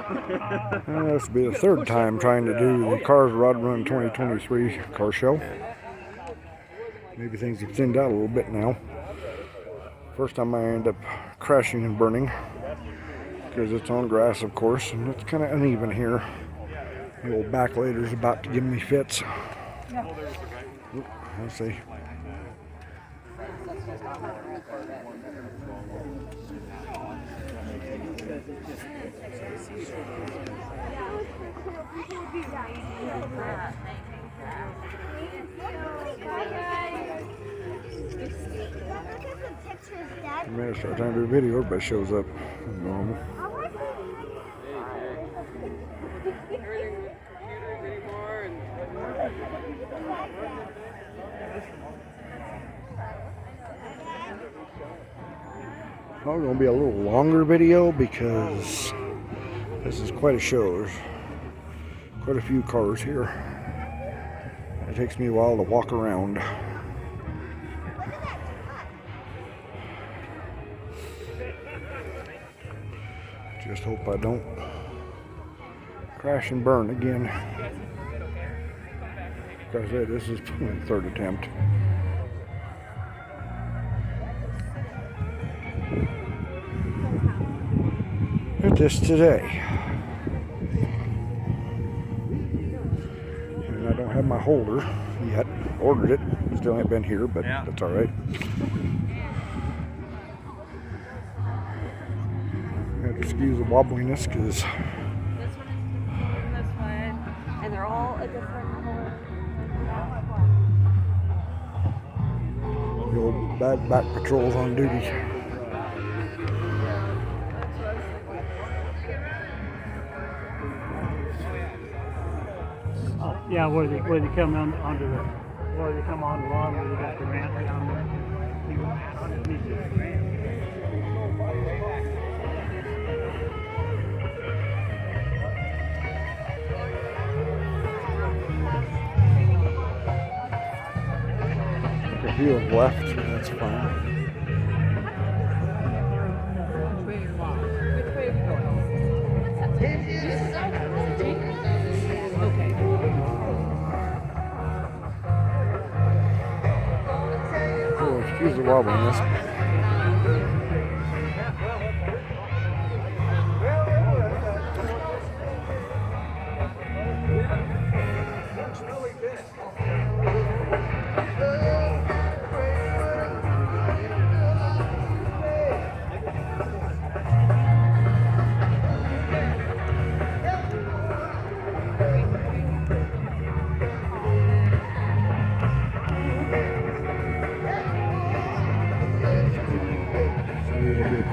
This will be the third time trying to do the Karz Rod Run 2023 car show. Maybe things have thinned out a little bit now. First time I end up crashing and burning because it's on grass, of course, and it's kind of uneven here. The old backlighter's about to give me fits. Let's see. The minute I start trying to do a video, everybody shows up. Normal. It's going to be a little longer video because this is quite a show. There's quite a few cars here. It takes me a while to walk around. Just hope I don't crash and burn again. Like I said, this is the third attempt. At this today. And I don't have my holder yet. Ordered it. Still ain't been here, but that's alright. Excuse the wobbliness because this one is this one, and they're all a different color. The old bad back patrol's on duty. Oh, yeah, where they come onto the where they come on the lawn where you got the ramp down there. You go underneath the ramp. A few have left, that's fine. Oh, excuse the wobbliness.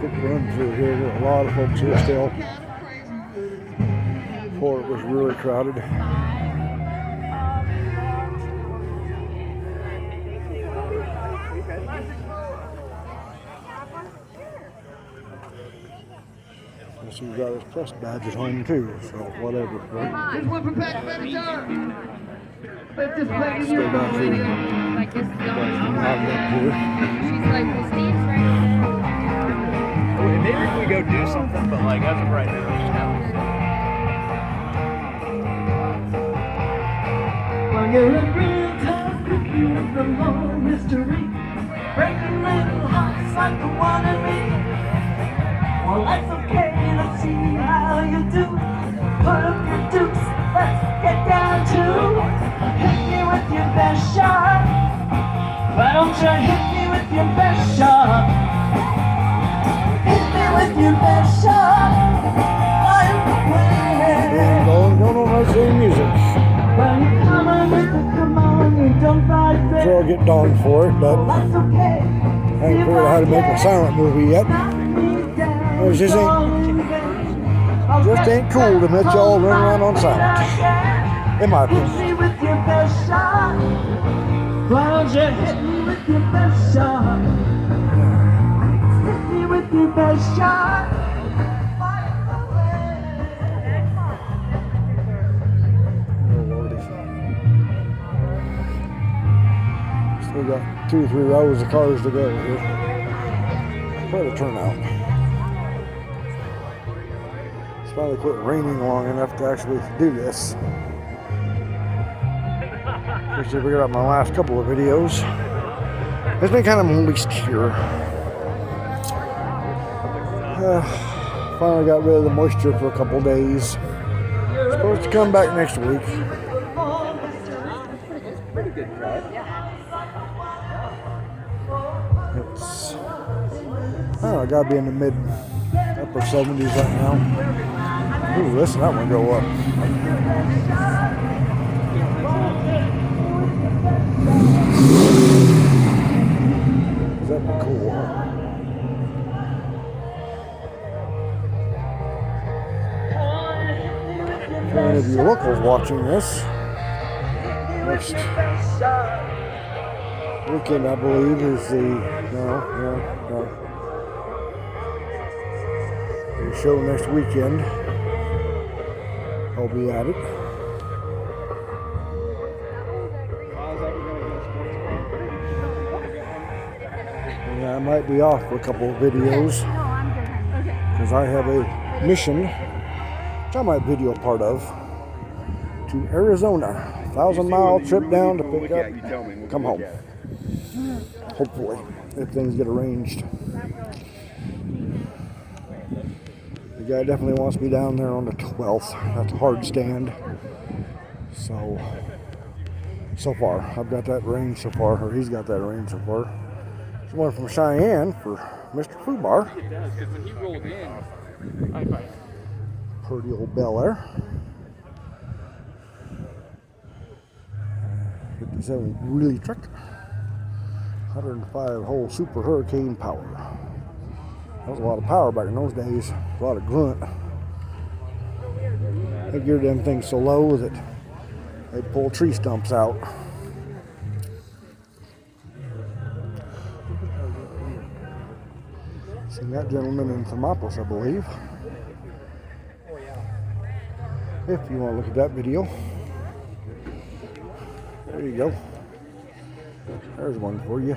Quick run through here. There are a lot of folks here still. Before it was really crowded. Guess he's got his press badge at home too, so whatever. Right? This one for Pat Benatar. Let's just play it Stay back here. Like this is the only Not one. up here. She's like, well, Steve's right there. Maybe if we go do something, but like as of right now, Well, you're a real tough cookie with the long history, breaking little hearts like the one in me. Well, that's okay, let's see how you do. Put up your dukes, let's get down to hit me with your best shot. Why don't you hit me with your best shot? Hit me with your best shot. I'm And going on my same music. well, you come on, you don't fight fair. Sure I'll get donned for it, but That's okay. I haven't figured out how to make a silent movie yet. It just ain't cool to let y'all run around on silent. In my opinion. Hit me with your best shot. Why don't you hit me with your best shot? Hit me with your best shot. Still got 2 or 3 rows of cars to go here. Quite a turnout. It's finally quit raining long enough to actually do this. Just to figure out my last couple of videos. It's been kind of moist here. Finally got rid of the moisture for a couple days. Supposed to come back next week. Pretty good cut. It's, I gotta be in the mid upper 70s right now. Ooh, listen, that one go up. That'd be cool, huh? For any of you locals watching this, next weekend, I believe, is the show next weekend. I'll be at it. And I might be off for a couple of videos because I have a mission, which I might video part of, to Arizona. 1,000-mile trip down to pick up, come home. Hopefully, if things get arranged. The guy definitely wants me down there on the 12th. That's a hard stand. So far, I've got that range so far, or he's got that range so far. There's one from Cheyenne for Mr. Fubar. It does, because when he rolled in, Pretty old Bel Air. 57 really truck. 105 hole Super Hurricane power. That was a lot of power back in those days. A lot of grunt. They geared them things so low that they'd pull tree stumps out. Seen that gentleman in Thermopolis, I believe. If you want to look at that video. There you go. There's one for you.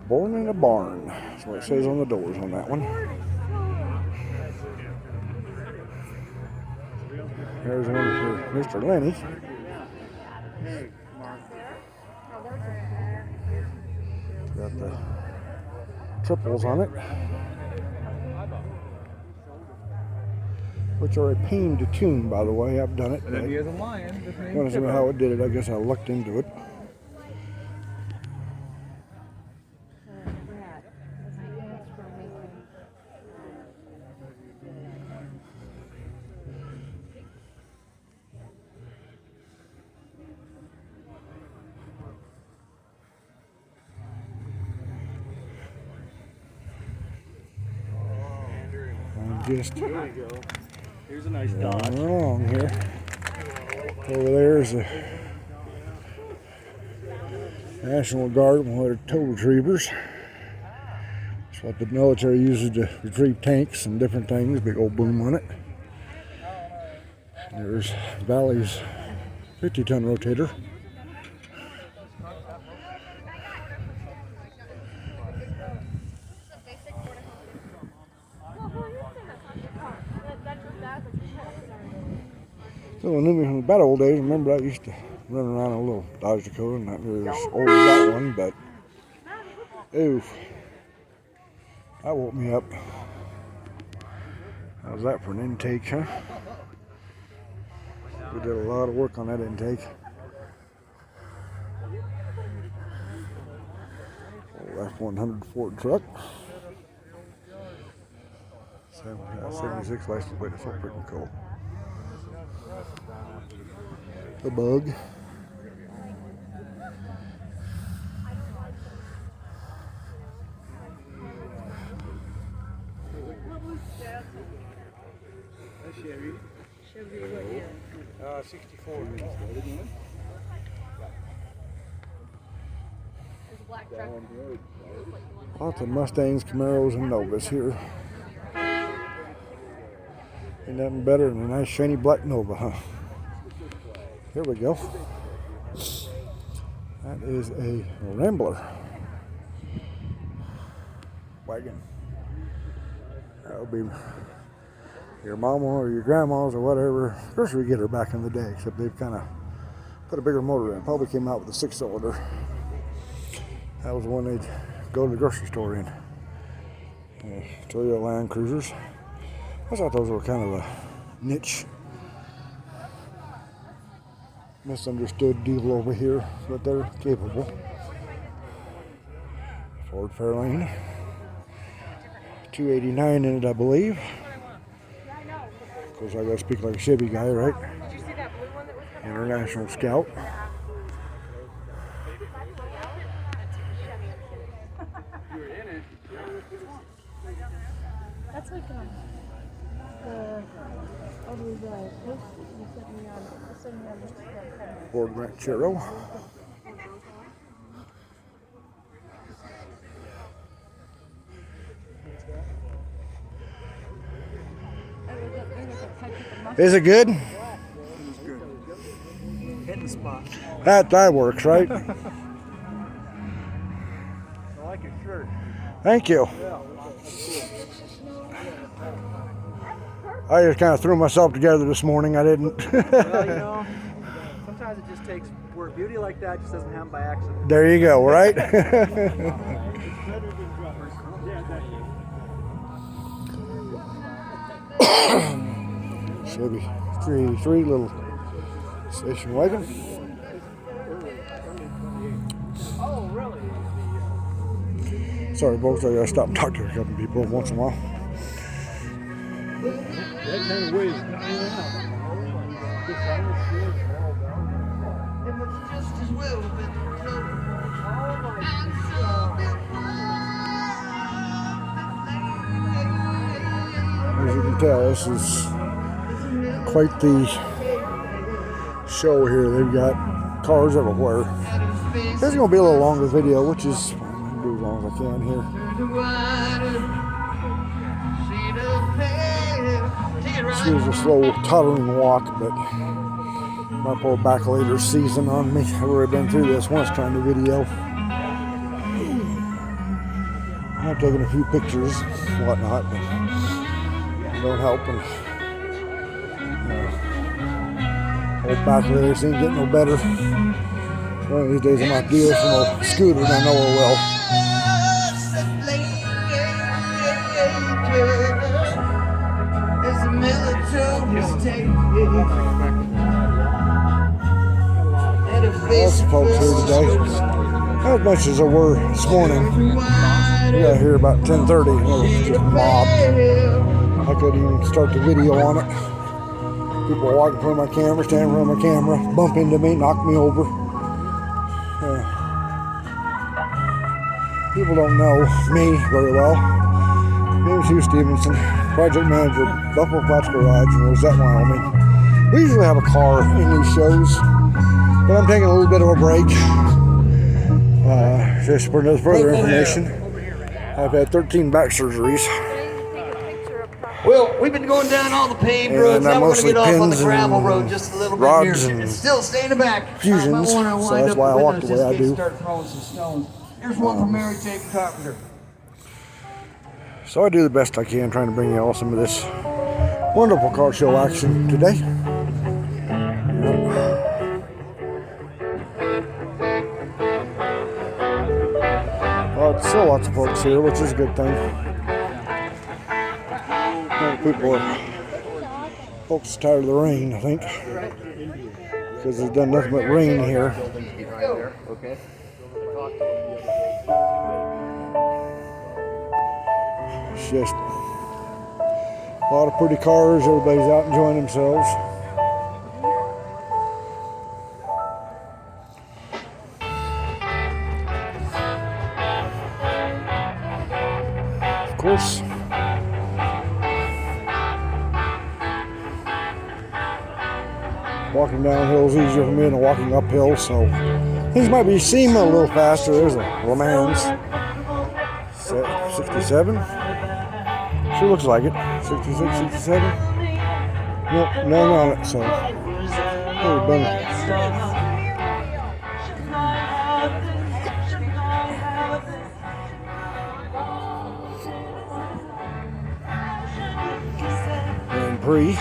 Born in a barn. That's what it says on the doors on that one. There's one for Mr. Lenny. Got the triples on it, which are a pain to tune, by the way. I've done it. and then he has a lion. I want to see how it did it. I guess I looked into it. Just Here's a nice going dodge. along here. Over there is the National Guard, one of their tow retrievers. It's what the military uses to retrieve tanks and different things. Big old boom on it. There's Valley's 50-ton rotator. Still knew me from the bad old days. Remember, I used to run around a little Dodge Dakota, not nearly as old as that one, but oof, that woke me up. How's that for an intake, huh? We did a lot of work on that intake. Old F-100 Ford truck. 76 license plate. That's all pretty cool. The bug. Chevy, what year? 64. There's a black truck. Lots of Mustangs, Camaros, and Novas here. Ain't nothing better than a nice shiny black Nova, huh? Here we go. That is a Rambler wagon. That would be your mama or your grandma's or whatever grocery getter back in the day, except they've kind of put a bigger motor in. Probably came out with a 6-cylinder. That was the one they'd go to the grocery store in. Toyota Land Cruisers. I thought those were kind of a niche, misunderstood deal over here, but they're capable. Ford Fairlane. 289 in it, I believe. Of course, I gotta speak like a Chevy guy, right? International Scout. That's like the post you sent me on Instagram. Ford Ranchero. Is it good? Hitting the spot. That works, right? I like your shirt. Thank you. I just kind of threw myself together this morning. I didn't. Well, sometimes it just takes work. Beauty like that just doesn't happen by accident. There you go, right? Chevy 383 little station wagon. Oh, really? Sorry, folks, I gotta stop and talk to a couple people once in a while. That kind of weighs 9 out. As you can tell, this is quite the show here. They've got cars everywhere. This is going to be a little longer video, which is I'm going to do as long as I can here. Excuse the slow, tottering walk, but my poor back later season on me. I've already been through this once trying to video. I've taken a few pictures and whatnot, but it don't help. And old back later ain't getting no better. One of these days I might deal with some scooter, and I know it will. Lots of folks here today. Not as much as there were this morning. We got here about 10:30 and it was just mobbed. I couldn't even start the video on it. People walking in front of my camera, standing in front of my camera, bump into me, knock me over. People don't know me very well. My name's Hugh Stevenson, project manager at Buffalo Flats Garage in Rosette, Wyoming. We usually have a car in these shows, but I'm taking a little bit of a break. Just for further information, I've had 13 back surgeries. Well, we've been going down all the paved roads. Now we're going to get off on the gravel road just a little bit here. It's still staying back. Fusions, so that's why I walk the way I do. Start throwing some stones. Here's one from Mary Tate Carpenter. So I do the best I can trying to bring you all some of this wonderful car show action today. Still lots of folks here, which is a good thing. Folks are tired of the rain, I think, because it's done nothing but rain here. It's just a lot of pretty cars. Everybody's out enjoying themselves. Of course, walking downhill is easier for me than walking uphill, so things might seem a little faster. There's a Le Mans 67. Sure looks like it. 66, 67. Nope, none on it, so oh, done it. Grand Prix.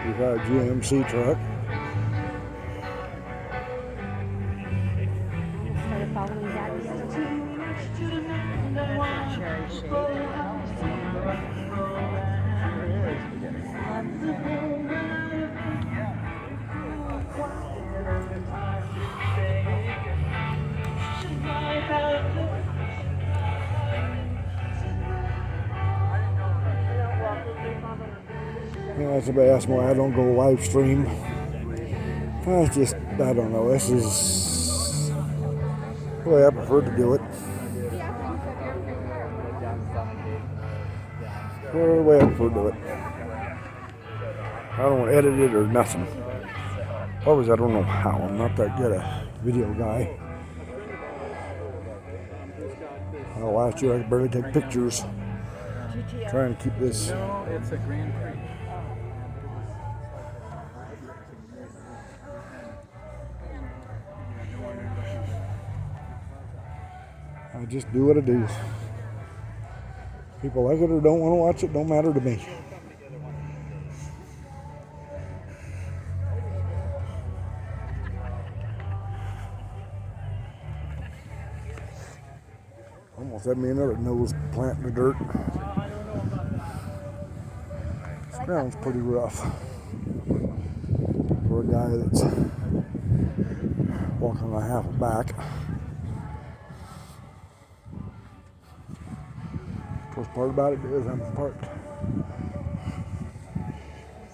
We've got a GMC truck. Started following Daddy the other week. Cherry shade. Yeah, somebody asked me why I don't go live stream. I don't know. This is the way I prefer to do it. The way I prefer to do it. I don't edit it or nothing. Always, I don't know how. I'm not that good a video guy. Last year I could barely take pictures. Trying to keep this. No, it's a Grand Prix. I just do what I do. People like it or don't want to watch it, don't matter to me. Almost had me another nose plant in the dirt. This ground's pretty rough for a guy that's walking on half a back. Worst part about it is I'm parked a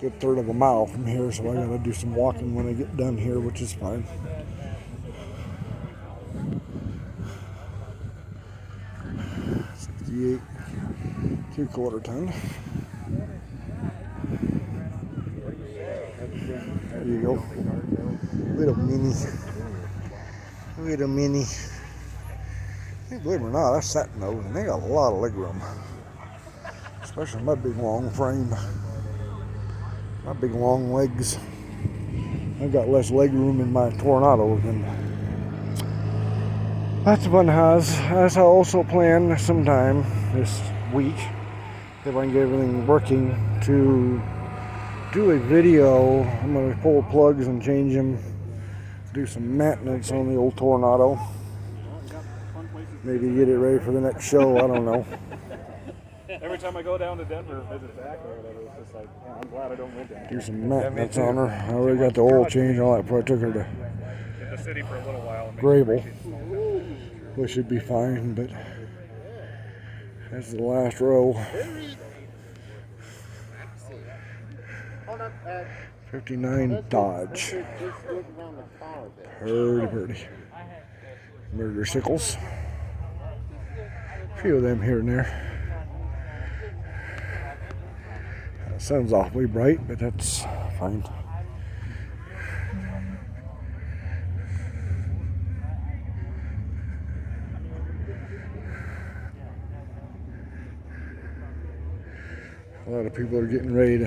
good third of a mile from here, so I gotta do some walking when I get done here, which is fine. .68 3/4 ton. There you go. Little mini. Little mini. Believe it or not, I sat in those and they got a lot of leg room. Especially my big long frame. My big long legs. I've got less leg room in my Tornado than that's fun has. As I also plan sometime this week, if I can get everything working, to do a video. I'm going to pull plugs and change them. Do some maintenance on the old Tornado. Maybe get it ready for the next show. I don't know. Every time I go down to Denver or visit back or whatever, it's just like, yeah, I'm glad I don't live down here. Do some maintenance on her. I already got the oil change and all that before I took her to In the city for a little while. Grable, which should be fine, but that's the last row. 59 Dodge. Pretty. Murder sickles. A few of them here and there. The sun's awfully bright, but that's fine. A lot of people are getting ready to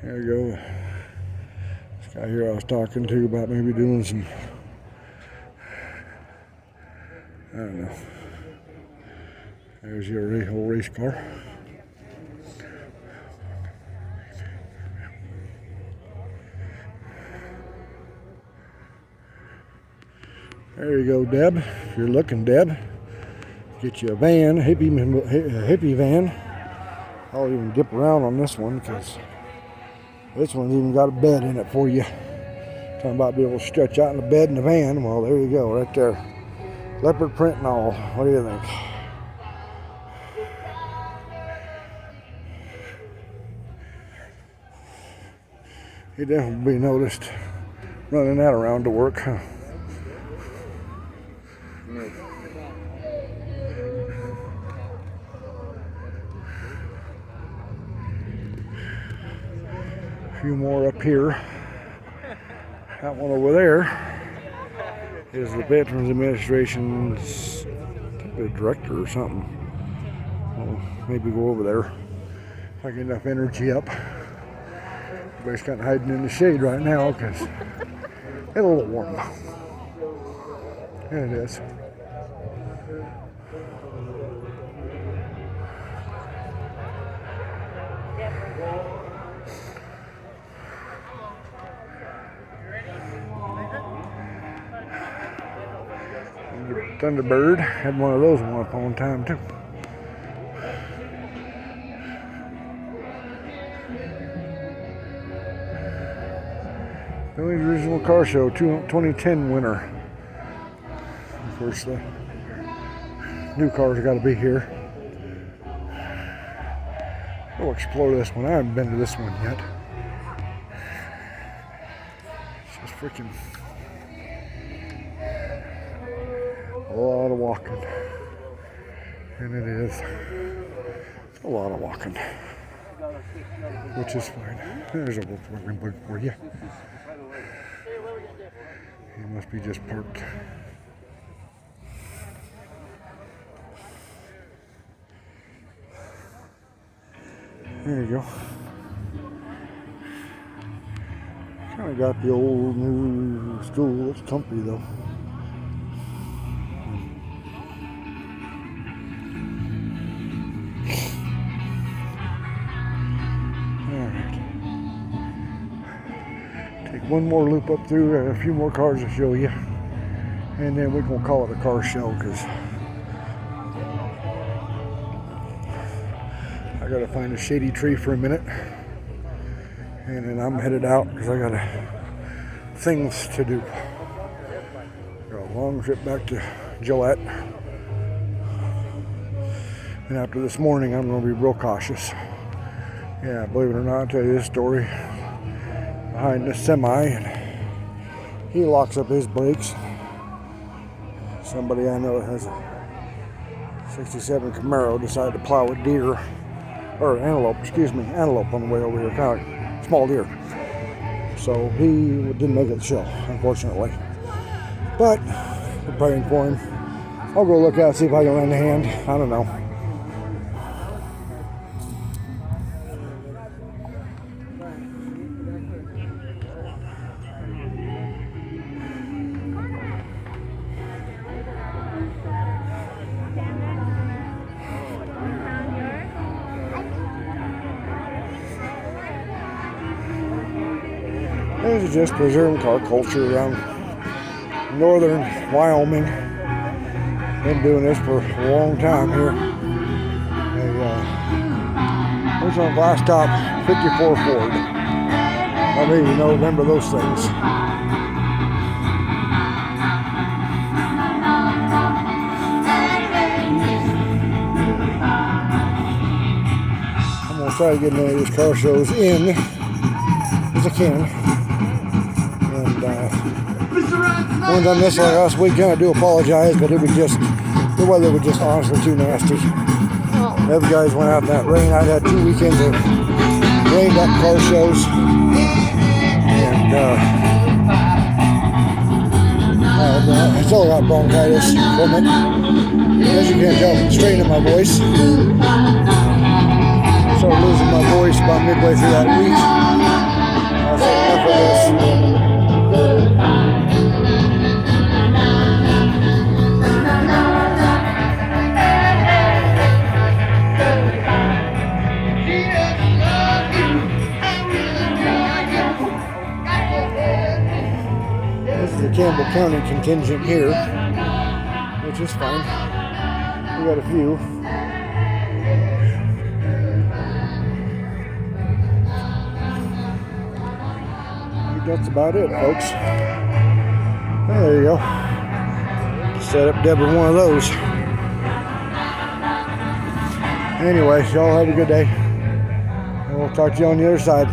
there you go. This guy here I was talking to about maybe doing some, I don't know. There's your whole race car. There you go, Deb. If you're looking, Deb, get you a van, hippie van. I'll even dip around on this one because this one's even got a bed in it for you. Talking about being able to stretch out in the bed in the van. Well, there you go, right there. Leopard print and all. What do you think? You'd definitely be noticed running that around to work, huh? A few more up here. That one over there is the Veterans Administration's, I think, the director or something. Well, maybe go over there if I get enough energy up. Everybody's kind of hiding in the shade right now because it's a little warm. Yeah, it is. Thunderbird had one of those once upon a time too. The original car show, 2010 winner. Of course, the new cars got to be here. We'll explore this one. I haven't been to this one yet. It's just freaking a lot of walking. And it is a lot of walking. Which is fine. There's a Volkswagen Bug for you. He must be just parked. There you go. Kind of got the old new stool. It's comfy though. One more loop up through, a few more cars to show you, and then we're gonna call it a car show because I gotta find a shady tree for a minute, and then I'm headed out because I got things to do. Got a long trip back to Gillette, and after this morning I'm gonna be real cautious. Yeah, believe it or not, I'll tell you this story. Behind the semi, and he locks up his brakes. Somebody I know that has a 67 Camaro decided to plow a deer, or antelope on the way over here, kind of like small deer. So he didn't make it to the show, unfortunately. But we're praying for him. I'll go look out, see if I can lend a hand. I don't know. This is just preserving car culture around northern Wyoming. Been doing this for a long time here. There's on glass top 54 Ford. I mean, you know, remember those things. I'm gonna try to get many of these car shows in as I can. Ones I missed like last weekend, I do apologize, but the weather was just honestly too nasty. Every guys went out in that rain. I had 2 weekends of rained up car shows, and I still got bronchitis from it. As you can tell from the strain of my voice, I started losing my voice about midway through that week. I was like, enough of this. Campbell County contingent here, which is fine. We got a few. That's about it, folks. There you go. Set up Deborah one of those. Anyway, y'all have a good day, and we'll talk to you on the other side.